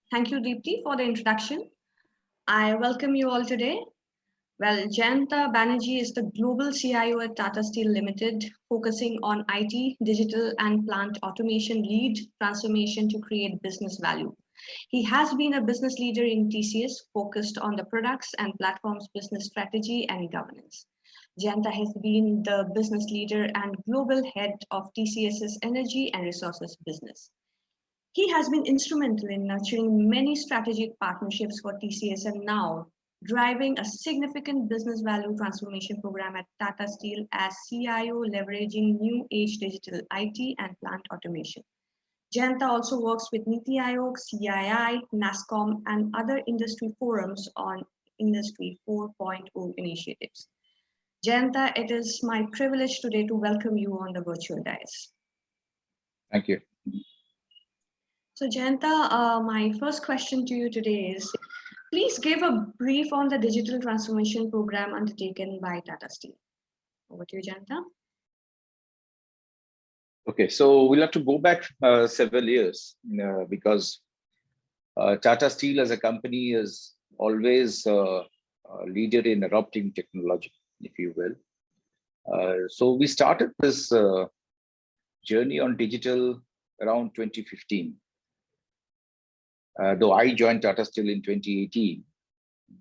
Thank you, Deepti, for the introduction. I welcome you all today. Well, Jayanta Banerjee is the global CIO at Tata Steel Limited, focusing on IT, digital, and plant automation lead transformation to create business value. He has been a business leader in TCS, focused on the products and platforms business strategy and governance. Jayanta has been the business leader and global head of TCS's energy and resources business. He has been instrumental in nurturing many strategic partnerships for TCS and now driving a significant business value transformation program at Tata Steel as CIO, leveraging new age digital IT and plant automation. Jayanta also works with Niti Aayog, CII, NASSCOM, and other industry forums on Industry 4.0 initiatives. Jayanta, it is my privilege today to welcome you on the virtual dais. Thank you. So, Jayanta, my first question to you today is, please give a brief on the digital transformation program undertaken by Tata Steel. Over to you, Jayanta. Okay, so we'll have to go back several years because Tata Steel as a company is always a leader in adopting technology, if you will. So we started this journey on digital around 2015. Though I joined Tata Steel in 2018.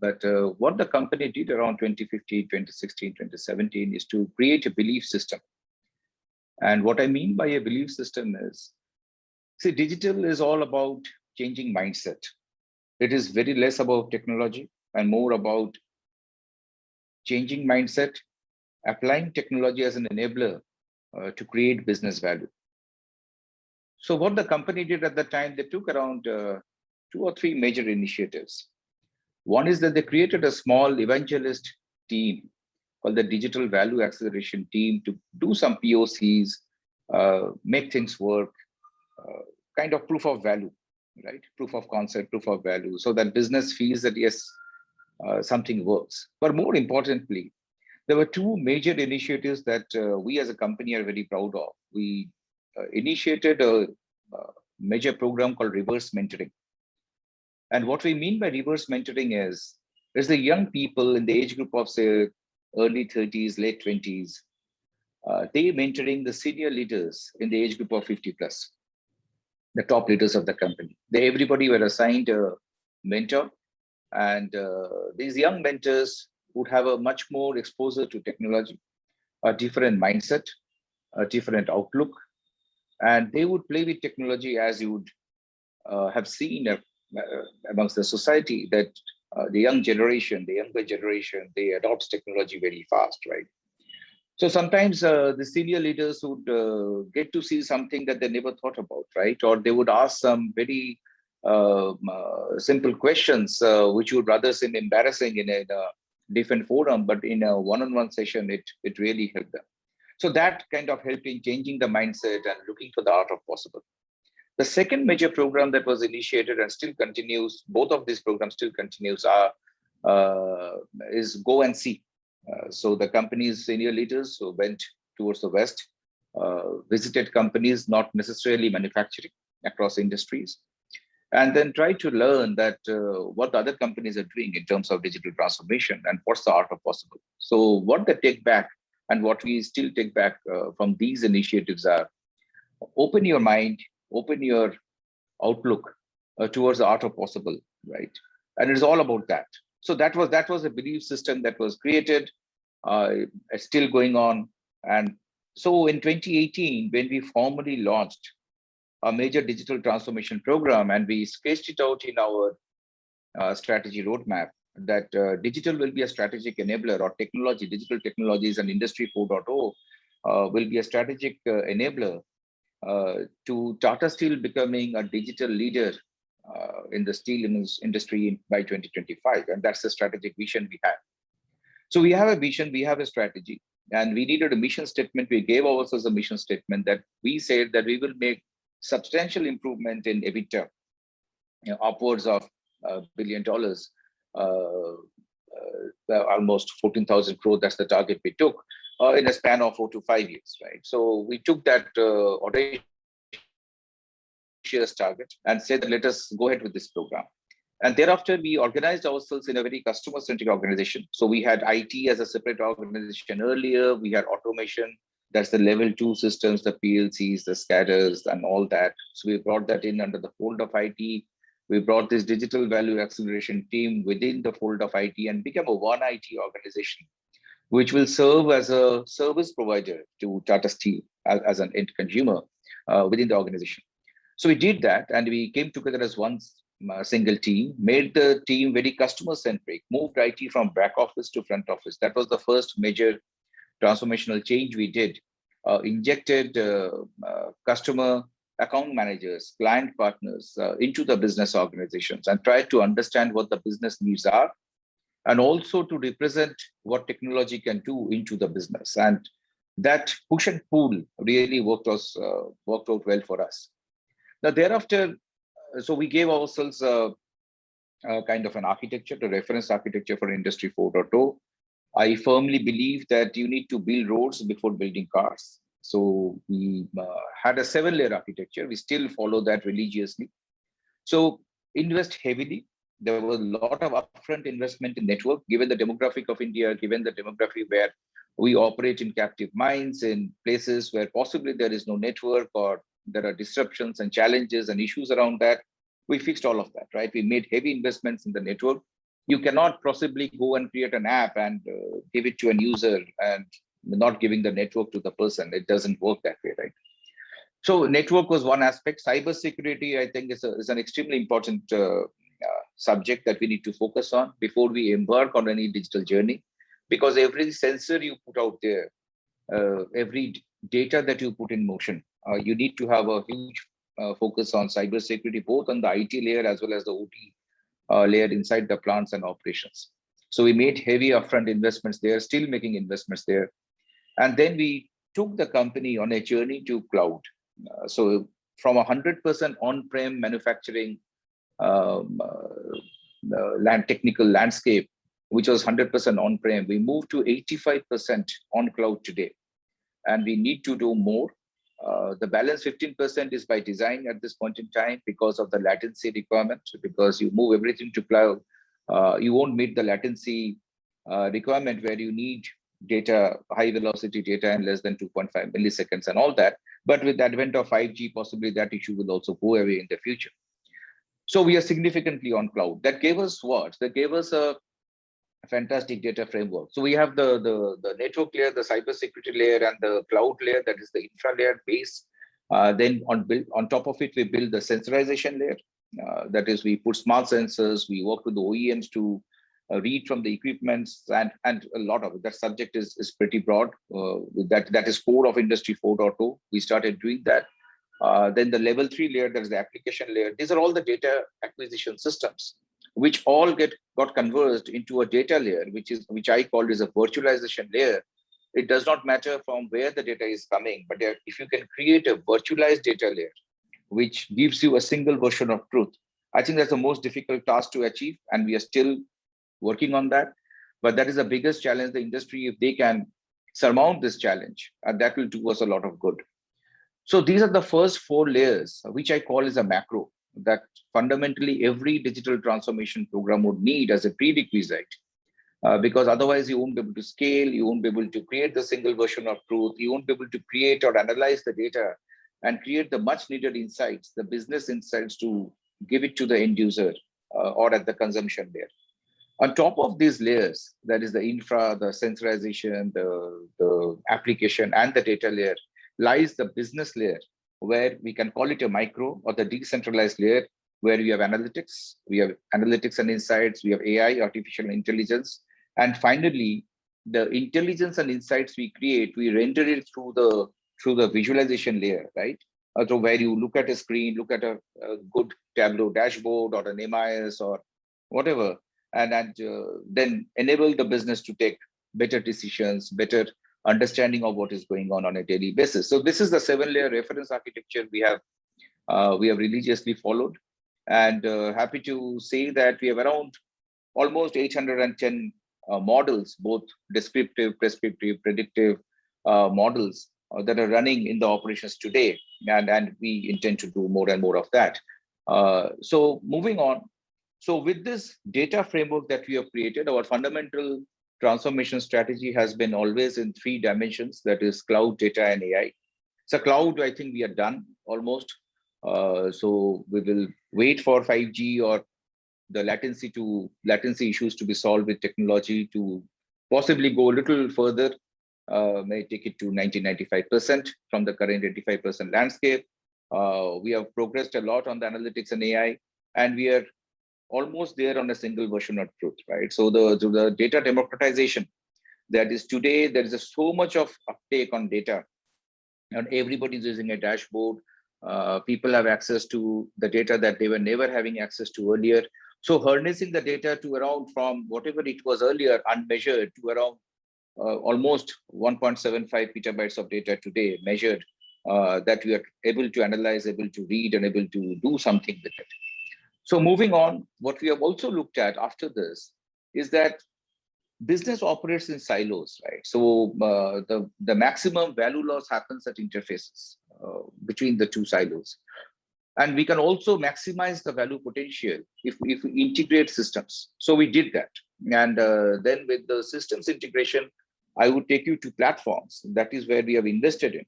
But what the company did around 2015, 2016, 2017 is to create a belief system. And what I mean by a belief system is, see, digital is all about changing mindset. It is very less about technology and more about changing mindset, applying technology as an enabler to create business value. So what the company did at the time, they took around 2 or 3 major initiatives. One is that they created a small evangelist team called the Digital Value Acceleration Team to do some POCs, make things work, kind of proof of value, right? Proof of concept, proof of value, so that business feels that yes, something works. But more importantly, there were 2 major initiatives that we as a company are very proud of. We initiated a major program called reverse mentoring. And what we mean by reverse mentoring is the young people in the age group of, say, early 30s, late 20s, they mentoring the senior leaders in the age group of 50 plus, the top leaders of the company. Everybody were assigned a mentor, and these young mentors would have a much more exposure to technology, a different mindset, a different outlook, and they would play with technology as you would have seen amongst the society that the younger generation, they adopt technology very fast, right? So sometimes the senior leaders would get to see something that they never thought about, right? Or they would ask some very simple questions, which would rather seem embarrassing in a different forum, but in a one-on-one session, it really helped them. So that kind of helped in changing the mindset and looking for the art of possible. The second major program that was initiated and still continues, both of these programs still continues, is Go and See. So the company's senior leaders who went towards the West, visited companies, not necessarily manufacturing, across industries, and then try to learn that what the other companies are doing in terms of digital transformation and what's the art of possible. So what they take back and what we still take back from these initiatives are open your mind, open your outlook towards the art of possible, right? And it's all about that. So that was a belief system that was created, still going on. And so in 2018, when we formally launched a major digital transformation program, and we sketched it out in our strategy roadmap, that digital will be a strategic enabler, or technology, digital technologies and Industry 4.0 will be a strategic enabler to Tata Steel becoming a digital leader in the steel industry by 2025. And that's the strategic vision we have. So we have a vision, we have a strategy, and we needed a mission statement. We gave ourselves a mission statement that we said that we will make substantial improvement in EBITDA, upwards of $1 billion, almost 14,000 crore. That's the target we took in a span of 4 to 5 years, right? So we took that audacious ambitious target and said, let us go ahead with this program. And thereafter, we organized ourselves in a very customer-centric organization. So we had IT as a separate organization earlier. We had automation, that's the level 2 systems, the PLCs, the SCADAs, and all that. So we brought that in under the fold of IT. We brought this digital value acceleration team within the fold of IT and became a one IT organization, which will serve as a service provider to Tata Steel as an end consumer within the organization. So we did that, and we came together as one single team, made the team very customer-centric, moved IT from back office to front office. That was the first major transformational change we did. Injected customer account managers, client partners into the business organizations and tried to understand what the business needs are, and also to represent what technology can do into the business. And that push and pull really worked out well for us. Now, thereafter, so we gave ourselves a kind of an architecture, the reference architecture for Industry 4.0. I firmly believe that you need to build roads before building cars. So we had a 7-layer architecture. We still follow that religiously. So invest heavily. There was a lot of upfront investment in network, given the demographic of India, given the demography where we operate in captive mines, in places where possibly there is no network or there are disruptions and challenges and issues around that. We fixed all of that, right? We made heavy investments in the network. You cannot possibly go and create an app and give it to an user and not giving the network to the person. It doesn't work that way, right? So network was one aspect. Cybersecurity, I think, is an extremely important subject that we need to focus on before we embark on any digital journey, because every sensor you put out there, every data that you put in motion, you need to have a huge focus on cybersecurity, both on the IT layer as well as the OT layer inside the plants and operations. So we made heavy upfront investments there, still making investments there. And then we took the company on a journey to cloud. So from 100% on-prem manufacturing technical landscape, which was 100% on-prem, we moved to 85% on cloud today. And we need to do more. The balance 15% is by design at this point in time because of the latency requirement. Because you move everything to cloud, you won't meet the latency requirement where you need data, high velocity data in less than 2.5 milliseconds and all that. But with the advent of 5G, possibly that issue will also go away in the future. So we are significantly on cloud. That gave us what? That gave us a fantastic data framework. So we have the network layer, the cybersecurity layer, and the cloud layer, that is the infra layer base. Then on top of it, we build the sensorization layer. That is, we put smart sensors, we work with the OEMs to read from the equipments, and a lot of it. That subject is pretty broad. That is core of Industry 4.0. We started doing that. Then the level 3 layer, that is the application layer. These are all the data acquisition systems, which all got converged into a data layer, which I call is a virtualization layer. It does not matter from where the data is coming, but if you can create a virtualized data layer, which gives you a single version of truth, I think that's the most difficult task to achieve, and we are still working on that. But that is the biggest challenge the industry, if they can surmount this challenge, and that will do us a lot of good. So these are the first 4 layers, which I call as a macro, that fundamentally every digital transformation program would need as a prerequisite, because otherwise you won't be able to scale, you won't be able to create the single version of truth, you won't be able to create or analyze the data and create the much needed insights, the business insights, to give it to the end user or at the consumption layer. On top of these layers, that is the infra, the sensorization, the application, and the data layer, lies the business layer, where we can call it a micro or the decentralized layer, where we have analytics, and insights, we have AI, artificial intelligence, and finally, the intelligence and insights we create, we render it through the visualization layer, right? So where you look at a screen, look at a good Tableau dashboard or an MIS or whatever, and then enable the business to take better decisions, better understanding of what is going on a daily basis. So this is the 7-layer reference architecture we have religiously followed, and happy to say that we have around almost 810 models, both descriptive, prescriptive, predictive models, that are running in the operations today, and we intend to do more and more of that. So moving on. So with this data framework that we have created, our fundamental transformation strategy has been always in three dimensions, that is cloud, data, and AI. So cloud, I think we are done almost. So we will wait for 5G or the latency issues to be solved with technology to possibly go a little further, may take it to 90-95% from the current 85% landscape. We have progressed a lot on the analytics and AI, and we are almost there on a single version of truth, right? So the data democratization, that is today, there is so much of uptake on data, and everybody's using a dashboard. People have access to the data that they were never having access to earlier. So harnessing the data to around from whatever it was earlier unmeasured to around almost 1.75 petabytes of data today measured, that we are able to analyze, able to read, and able to do something with it. So moving on, what we have also looked at after this is that business operates in silos, right? So the maximum value loss happens at interfaces between the two silos. And we can also maximize the value potential if we integrate systems. So we did that. And then with the systems integration, I would take you to platforms. That is where we have invested in.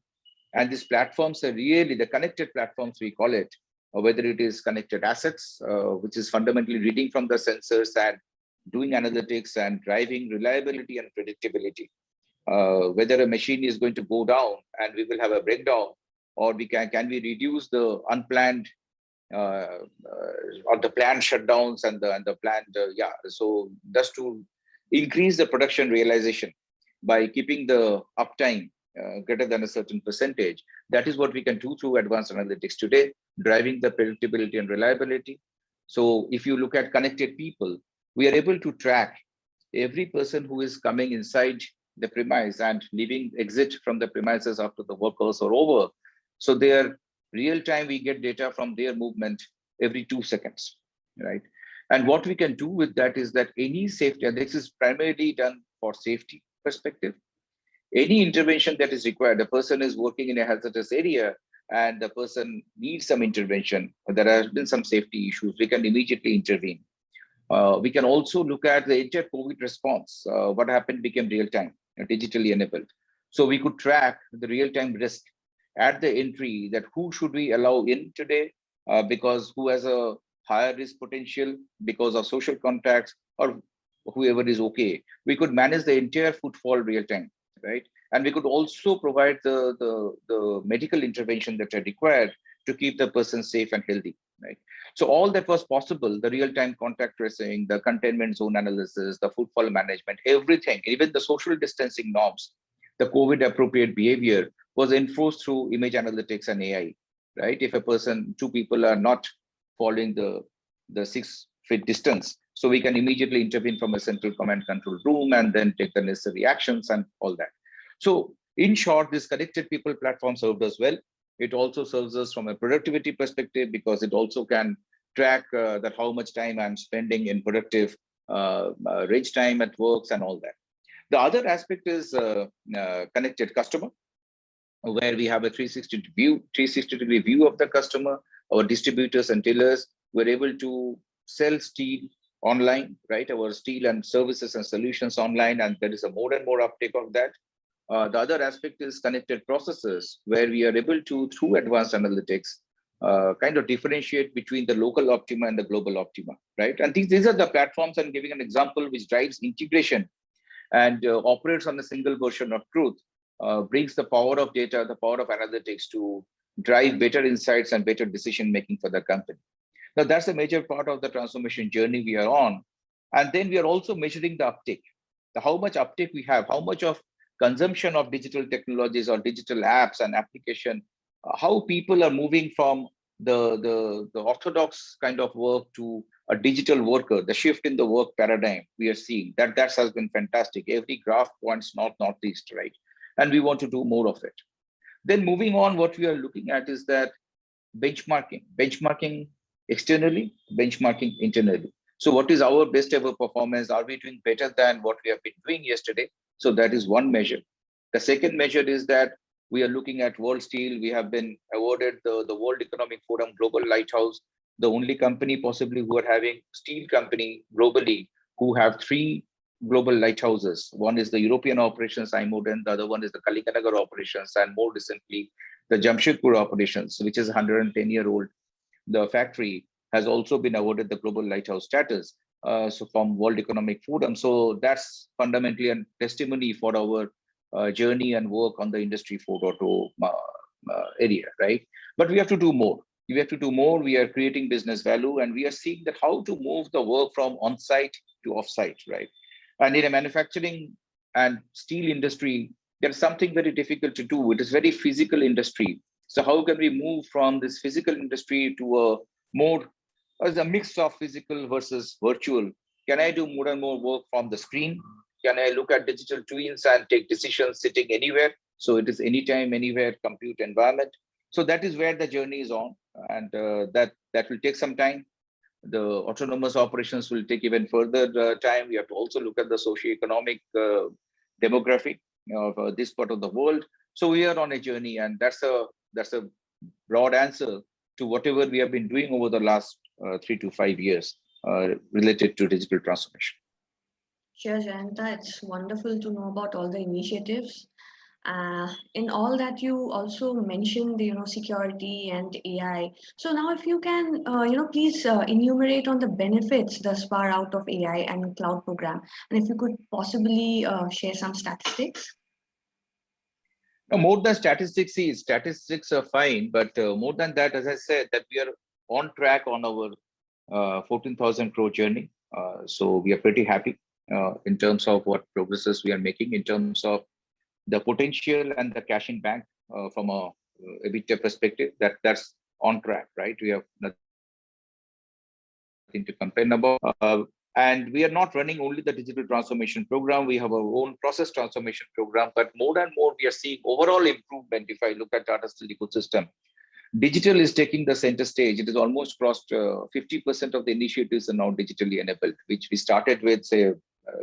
And these platforms are really the connected platforms, we call it, whether it is connected assets, which is fundamentally reading from the sensors and doing analytics and driving reliability and predictability. Whether a machine is going to go down and we will have a breakdown, or we can we reduce the unplanned or the planned shutdowns and the planned so just to increase the production realization by keeping the uptime greater than a certain percentage. That is what we can do through advanced analytics today, driving the predictability and reliability. So if you look at connected people, we are able to track every person who is coming inside the premise and leaving exit from the premises after the work hours are over. So their real time, we get data from their movement every 2 seconds, right? And what we can do with that is that any safety, and this is primarily done for safety perspective, any intervention that is required, the person is working in a hazardous area and the person needs some intervention, or there has been some safety issues, we can immediately intervene. We can also look at the entire COVID response. What happened became real time, digitally enabled. So we could track the real time risk at the entry, that who should we allow in today, because who has a higher risk potential because of social contacts, or whoever is okay. We could manage the entire footfall real time, right? And we could also provide the medical intervention that are required to keep the person safe and healthy, right? So all that was possible, the real-time contact tracing, the containment zone analysis, the footfall management, everything, even the social distancing norms, the COVID appropriate behavior was enforced through image analytics and AI, right? If a person, two people are not following the 6 feet distance, so we can immediately intervene from a central command control room and then take the necessary actions and all that. So in short, this connected people platform served us well. It also serves us from a productivity perspective, because it also can track that how much time I'm spending in productive range time at works and all that. The other aspect is connected customer, where we have a 360-degree view of the customer. Our distributors and dealers were able to sell steel online, right? Our steel and services and solutions online, and there is a more and more uptake of that. The other aspect is connected processes, where we are able to, through advanced analytics, kind of differentiate between the local optima and the global optima, right? And these are the platforms. I'm giving an example which drives integration and operates on a single version of truth, brings the power of data, the power of analytics to drive better insights and better decision making for the company. Now, that's a major part of the transformation journey we are on. And then we are also measuring the uptake, how much uptake we have, how much of consumption of digital technologies or digital apps and application, how people are moving from the orthodox kind of work to a digital worker, the shift in the work paradigm we are seeing, that has been fantastic. Every graph points north, northeast, right? And we want to do more of it. Then moving on, what we are looking at is that benchmarking externally, benchmarking internally. So what is our best ever performance? Are we doing better than what we have been doing yesterday? So that is one measure. The second measure is that We are looking at World Steel. We have been awarded the World Economic Forum Global Lighthouse, the only company possibly who are having steel company globally who have three global lighthouses. One is the European operations, IMODEN, the other one is the Kalinganagar operations, and more recently, the Jamshedpur operations, which is a 110-year-old. The factory has also been awarded the global lighthouse status, so from World Economic Forum. So that's fundamentally a testimony for our journey and work on the Industry 4.0 area, right? But we have to do more. We have to do more. We are creating business value, and we are seeing that how to move the work from on-site to off-site, right? And in a manufacturing and steel industry, there's something very difficult to do. It is very physical industry. So how can we move from this physical industry to a more as a mix of physical versus virtual? Can I do more and more work from the screen? Can I look at digital twins and take decisions sitting anywhere? So it is anytime, anywhere compute environment. So that is where the journey is on, and that will take some time. The autonomous operations will take even further time. We have to also look at the socio-economic demographic of this part of the world. So we are on a journey, and that's a broad answer to whatever we have been doing over the last 3 to 5 years related to digital transformation. Sure, Jayanta, it's wonderful to know about all the initiatives. In all that you also mentioned, security and AI. So now, if you can, please enumerate on the benefits thus far out of AI and cloud program, and if you could possibly share some statistics. No, more than statistics, see, statistics are fine, but more than that, as I said, that we are on track on our 14,000 crore journey. So we are pretty happy in terms of what progresses we are making in terms of the potential and the cash in bank from a EBITDA perspective. That's on track, right? We have nothing to complain about. And we are not running only the digital transformation program. We have our own process transformation program, but more and more we are seeing overall improvement. If I look at Tata Steel ecosystem, digital is taking the center stage. It has almost crossed 50% of the initiatives are now digitally enabled, which we started with, say,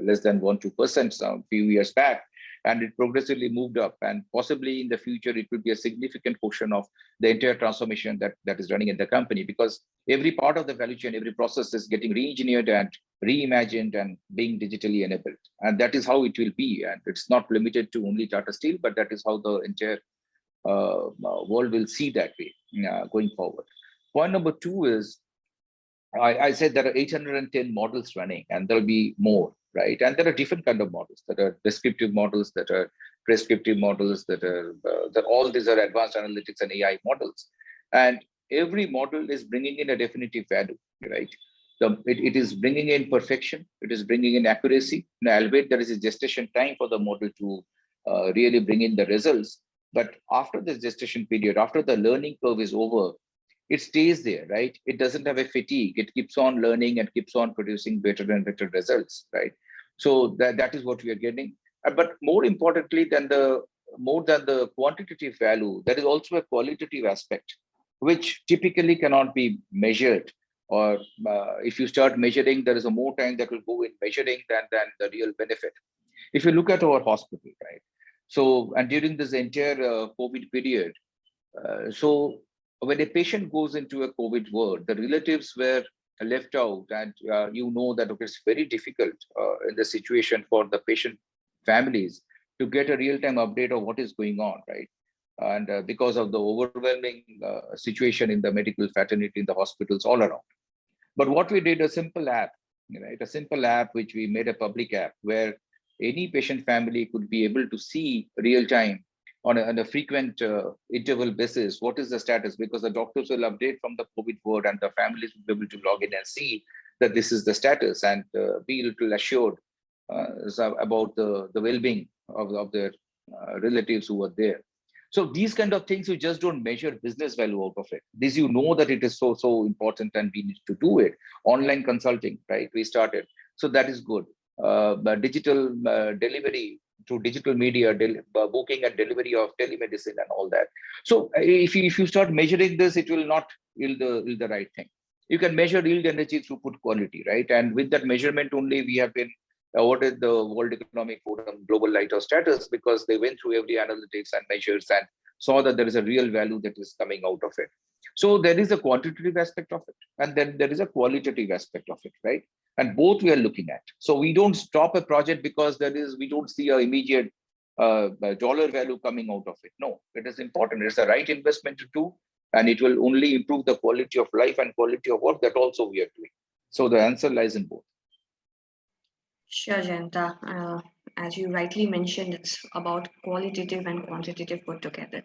less than 1-2% a few years back. And it progressively moved up, and possibly in the future it will be a significant portion of the entire transformation that is running in the company, because every part of the value chain, every process is getting re-engineered and reimagined and being digitally enabled. And that is how it will be. And it's not limited to only Tata Steel, but that is how the entire world will see that way going forward. Point number two is, I said there are 810 models running, and there'll be more, right? And there are different kind of models. That are descriptive models, that are prescriptive models, that are all these are advanced analytics and AI models. And every model is bringing in a definitive value, right? It is bringing in perfection. It is bringing in accuracy. Now, albeit there is a gestation time for the model to really bring in the results. But after this gestation period, after the learning curve is over, it stays there, right? It doesn't have a fatigue. It keeps on learning and keeps on producing better and better results, right? So that is what we are getting. But more importantly more than the quantitative value, there is also a qualitative aspect, which typically cannot be measured. Or if you start measuring, there is a more time that will go in measuring than the real benefit. If you look at our hospital, right? So, and during this entire COVID period, so when a patient goes into a COVID ward, the relatives were left out, and you know that it's very difficult in the situation for the patient families to get a real-time update of what is going on, right? And because of the overwhelming situation in the medical fraternity in the hospitals all around. But what we did, a simple app, right? A simple app which we made a public app where any patient family could be able to see real time on a frequent interval basis what is the status, because the doctors will update from the COVID ward and the families will be able to log in and see that this is the status, and be a little assured about the well-being of their relatives who are there. So these kind of things, you just don't measure business value out of it. This, you know that it is so important and we need to do it. Online consulting, right? We started. So that is good. But digital delivery through digital media, booking and delivery of telemedicine and all that. So if you start measuring this, it will not yield the right thing. You can measure yield energy throughput quality, right? And with that measurement only, we have been awarded the World Economic Forum Global Lighthouse status because they went through every analytics and measures and saw that there is a real value that is coming out of it. So there is a quantitative aspect of it, and then there is a qualitative aspect of it, right? And both we are looking at. So we don't stop a project because we don't see an immediate dollar value coming out of it. No, it is important. It's the right investment to do, and it will only improve the quality of life and quality of work that also we are doing. So the answer lies in both. Sure, Jayanta. As you rightly mentioned, it's about qualitative and quantitative put together.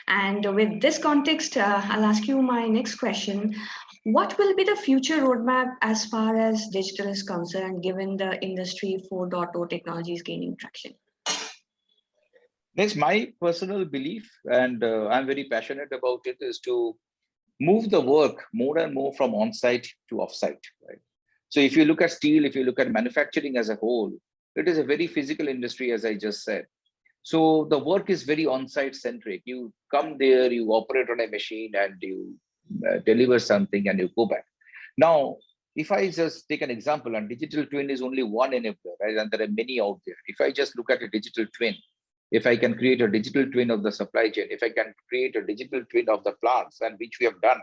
And with this context, I'll ask you my next question. What will be the future roadmap as far as digital is concerned, given the Industry 4.0 technology is gaining traction? Next, my personal belief, and I'm very passionate about it, is to move the work more and more from on-site to off-site, right? So if you look at steel, if you look at manufacturing as a whole, it is a very physical industry, as I just said. So the work is very on-site centric. You come there, you operate on a machine, and you deliver something, and you go back. Now, if I just take an example, and digital twin is only one enabler, right? And there are many out there. If I just look at a digital twin, if I can create a digital twin of the supply chain, if I can create a digital twin of the plants, and which we have done.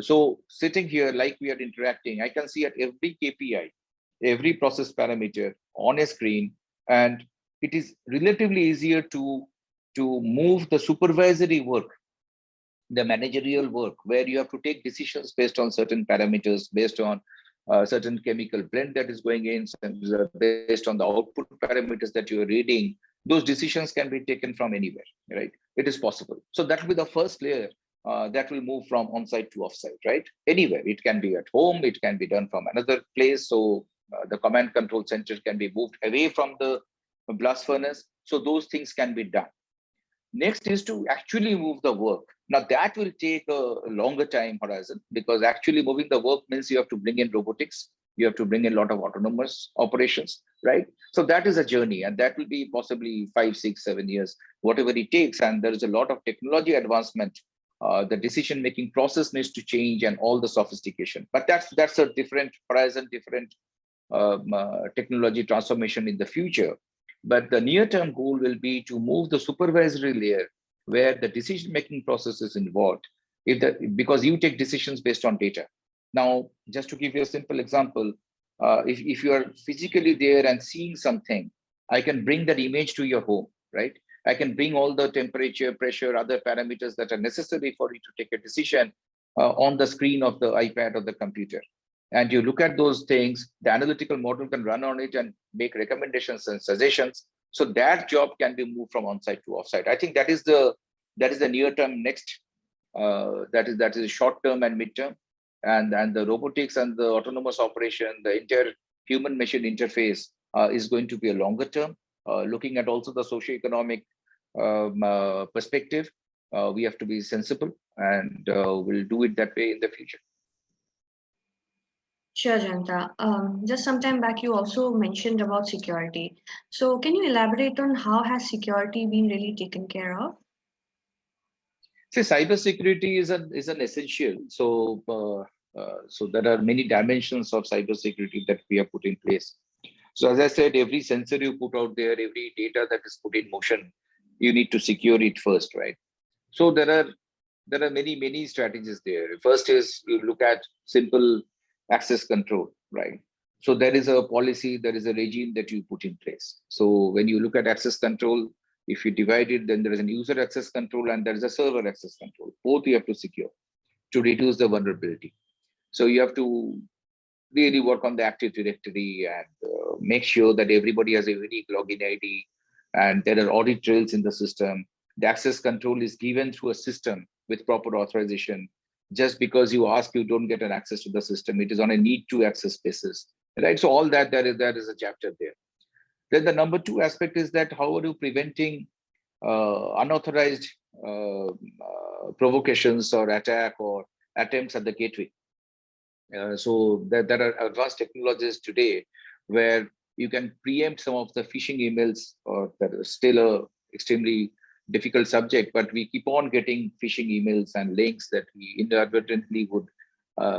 So sitting here, like we are interacting, I can see at every KPI, every process parameter on a screen, and it is relatively easier to move the supervisory work, the managerial work, where you have to take decisions based on certain parameters, based on certain chemical blend that is going in, based on the output parameters that you are reading. Those decisions can be taken from anywhere, right? It is possible. So that will be the first layer that will move from on-site to off-site, right? Anywhere. It can be at home, it can be done from another place. So the command control center can be moved away from the blast furnace. So those things can be done. Next is to actually move the work. Now that will take a longer time horizon, because actually moving the work means you have to bring in robotics, you have to bring in a lot of autonomous operations, right? So that is a journey, and that will be possibly 5, 6, 7 years, whatever it takes. And there is a lot of technology advancement. The decision-making process needs to change, and all the sophistication. But that's a different horizon, different technology transformation in the future. But the near-term goal will be to move the supervisory layer where the decision-making process is involved. Because you take decisions based on data. Now, just to give you a simple example, if you are physically there and seeing something, I can bring that image to your home, right? I can bring all the temperature, pressure, other parameters that are necessary for you to take a decision on the screen of the iPad or the computer. And you look at those things, the analytical model can run on it and make recommendations and suggestions. So that job can be moved from on-site to off-site. I think that is the near-term next. That is short-term and mid-term, and the robotics and the autonomous operation, the entire human-machine interface is going to be a longer term. Looking at also the socio-economic perspective, we have to be sensible, and we'll do it that way in the future. Sure, Janta. Just some time back, you also mentioned about security. So can you elaborate on how has security been really taken care of? See, cybersecurity is an essential. So there are many dimensions of cybersecurity that we have put in place. So as I said, every sensor you put out there, every data that is put in motion, you need to secure it first, right? So there are many strategies there. First is you look at simple access control, right? So there is a policy, there is a regime that you put in place. So when you look at access control, if you divide it, then there is an user access control and there is a server access control. Both you have to secure to reduce the vulnerability. So you have to really work on the Active Directory and make sure that everybody has a unique login ID and there are audit trails in the system. The access control is given through a system with proper authorization. Just because you ask, you don't get an access to the system. It is on a need to access basis, right? So all that, there is a chapter there. Then the number two aspect is that how are you preventing unauthorized provocations or attack or attempts at the gateway? So there are advanced technologies today where you can preempt some of the phishing emails, or that is still a extremely difficult subject, but we keep on getting phishing emails and links that we inadvertently would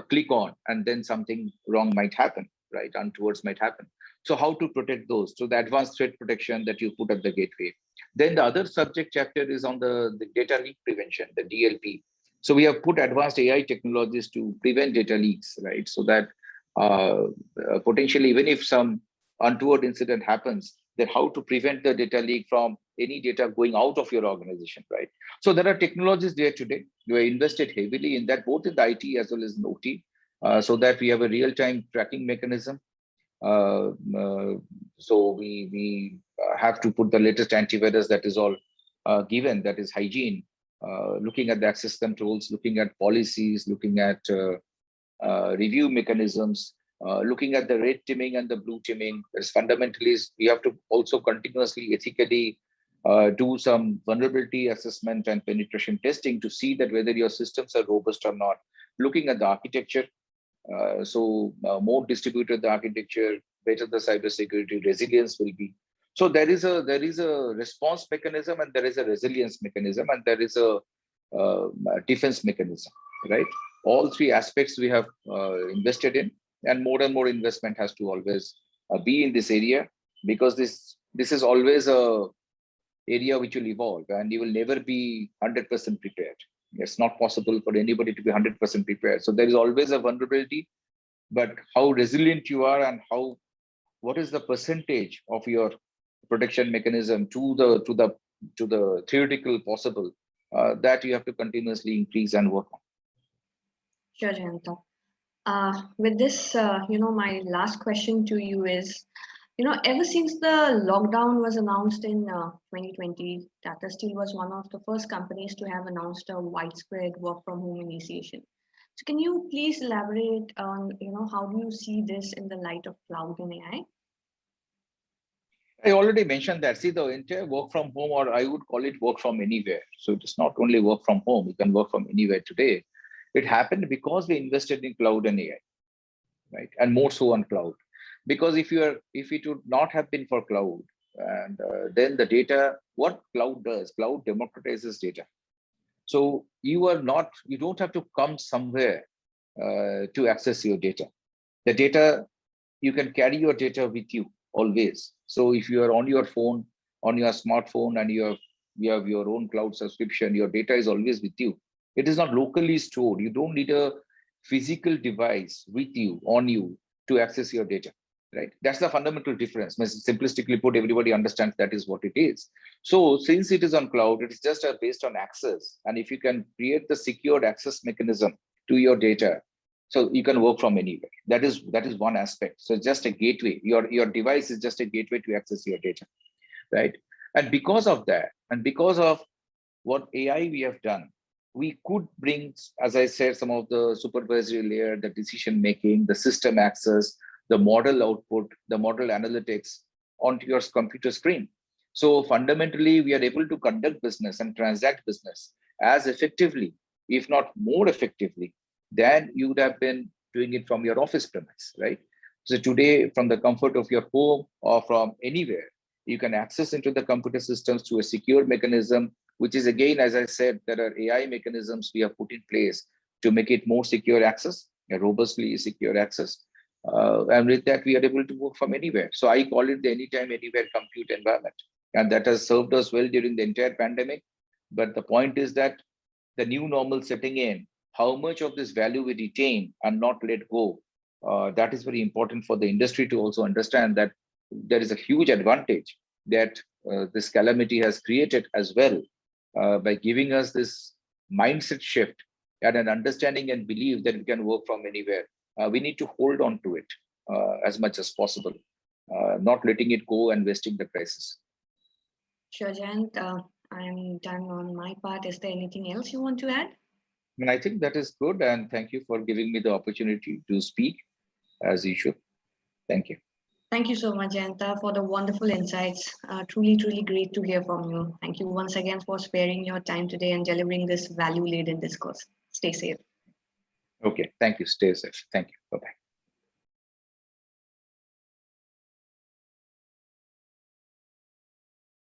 click on, and then something wrong might happen, right? Untowards might happen. So how to protect those? So the advanced threat protection that you put at the gateway. Then the other subject chapter is on the data leak prevention, the DLP. So we have put advanced AI technologies to prevent data leaks, right? So that potentially, even if some untoward incident happens, then how to prevent the data leak from any data going out of your organization, right? So there are technologies there today. We are invested heavily in that, both in the IT as well as in OT, so that we have a real-time tracking mechanism. Uh, uh, so we have to put the latest antivirus that is all given, that is hygiene, looking at the access controls, looking at policies, looking at review mechanisms, looking at the red teaming and the blue teaming. There's fundamentally, we have to also continuously ethically do some vulnerability assessment and penetration testing to see that whether your systems are robust or not. Looking at the architecture, more distributed the architecture, better the cybersecurity resilience will be. So there is a response mechanism, and there is a resilience mechanism, and there is a defense mechanism, right? All three aspects we have invested in, and more investment has to always be in this area, because this is always a area which will evolve, and you will never be 100% prepared. It's not possible for anybody to be 100% prepared. So there is always a vulnerability, but how resilient you are and what is the percentage of your protection mechanism to the theoretical possible, that you have to continuously increase and work on. Sure, Jayanta. With this, my last question to you is, ever since the lockdown was announced in 2020, Tata Steel was one of the first companies to have announced a widespread work from home initiation. So can you please elaborate on, how do you see this in the light of cloud and AI? I already mentioned that. See, the entire work from home, or I would call it work from anywhere. So it is not only work from home, you can work from anywhere today. It happened because we invested in cloud and AI, right? And more so on cloud. Because if it would not have been for cloud, and then the data, what cloud does, cloud democratizes data. So you don't have to come somewhere to access your data. The data, you can carry your data with you always. So if you are on your phone, on your smartphone, and you have your own cloud subscription, your data is always with you. It is not locally stored. You don't need a physical device with you, on you, to access your data, right? That's the fundamental difference. Simplistically put, everybody understands that is what it is. So since it is on cloud, it is just based on access. And if you can create the secured access mechanism to your data, so you can work from anywhere. That is one aspect. So it's just a gateway. Your device is just a gateway to access your data, right? And because of that, and because of what AI we have done, we could bring, as I said, some of the supervisory layer, the decision making, the system access, the model output, the model analytics onto your computer screen. So fundamentally, we are able to conduct business and transact business as effectively, if not more effectively, than you would have been doing it from your office premise, right? So today, from the comfort of your home or from anywhere, you can access into the computer systems through a secure mechanism, which is, again, as I said, there are AI mechanisms we have put in place to make it more secure access, a robustly secure access. And with that, we are able to work from anywhere. So I call it the anytime, anywhere compute environment. And that has served us well during the entire pandemic. But the point is that the new normal setting in, how much of this value we retain and not let go, that is very important for the industry to also understand that there is a huge advantage that this calamity has created as well, by giving us this mindset shift and an understanding and belief that we can work from anywhere. We need to hold on to it as much as possible, not letting it go and wasting the crisis. Sure, Jayant. I'm done on my part. Is there anything else you want to add? And I think that is good. And thank you for giving me the opportunity to speak as usual. Thank you. Thank you so much, Jayanta, for the wonderful insights. Truly, truly great to hear from you. Thank you once again for sparing your time today and delivering this value-laden discourse. Stay safe. Okay. Thank you. Stay safe. Thank you. Bye-bye.